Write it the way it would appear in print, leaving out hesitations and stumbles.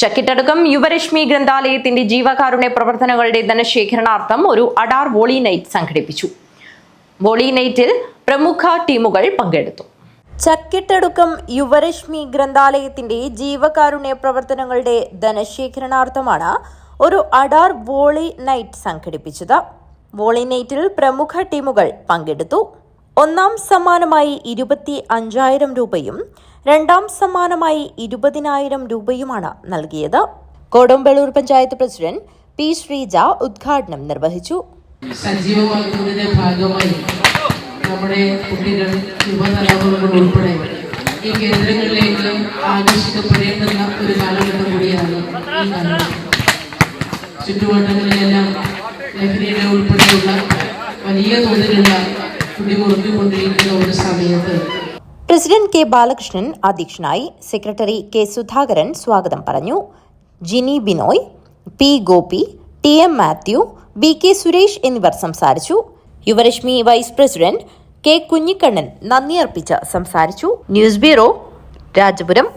ചക്കിട്ടടക്കം യുവരശ്മി ഗ്രന്ഥാലയത്തിന്റെ ജീവകാരുണ്യ പ്രവർത്തനങ്ങളുടെ ധനശേഖരണാർത്ഥം ഒരു അഡാർ വോളി നൈറ്റ് സംഘടിപ്പിച്ചു. വോളി നൈറ്റിൽ പ്രമുഖ ടീമുകൾ പങ്കെടുത്തു. ചക്കിട്ടടുക്കം യുവരശ്മി ഗ്രന്ഥാലയത്തിന്റെ ജീവകാരുണ്യ പ്രവർത്തനങ്ങളുടെ ധനശേഖരണാർത്ഥമാണ് ഒരു അഡാർ വോളി നൈറ്റ് സംഘടിപ്പിച്ചത്. വോളി നൈറ്റിൽ പ്രമുഖ ടീമുകൾ പങ്കെടുത്തു. ഒന്നാം സമ്മാനമായി 25,000 രൂപയും രണ്ടാം സമ്മാനമായി 20,000 രൂപയുമാണ് നൽകിയത്. കോടമ്പള്ളൂർ പഞ്ചായത്ത് പ്രസിഡന്റ് പി ശ്രീജ ഉദ്ഘാടനം നിർവഹിച്ചു. സജീവമാക്കുന്നതിന്റെ ഭാഗമായി നമ്മുടെ കുട്ടികൾ യുവതലമുറകൾ ഉൾപ്പെടെ ഈ കേന്ദ്രങ്ങളിലേക്ക് ആകർഷിക്കപ്പെടേണ്ടുന്ന ഒരു കാലഘട്ടം കൂടിയാണ് ഈ കാലഘട്ടം. ചുറ്റുവട്ടങ്ങളിലെല്ലാം ലഹരിയുടെ ഉൾപ്പെടെയുള്ള വലിയ തോതിലുള്ള കുടിമുറുക്കിക്കൊണ്ടിരിക്കുന്ന ഒരു സമയത്ത് പ്രസിഡന്റ് കെ ബാലകൃഷ്ണൻ അധ്യക്ഷനായി. സെക്രട്ടറി കെ സുധാകരൻ സ്വാഗതം പറഞ്ഞു. Jini Binoy, P Gopi, T M Mathew, B K Suresh എന്നിവർ സംസാരിച്ചു. Yuvarashmi vice president K Kunhikannan നന്ദി അർപ്പിച്ച് സംസാരിച്ചു. News bureau, Rajapuram.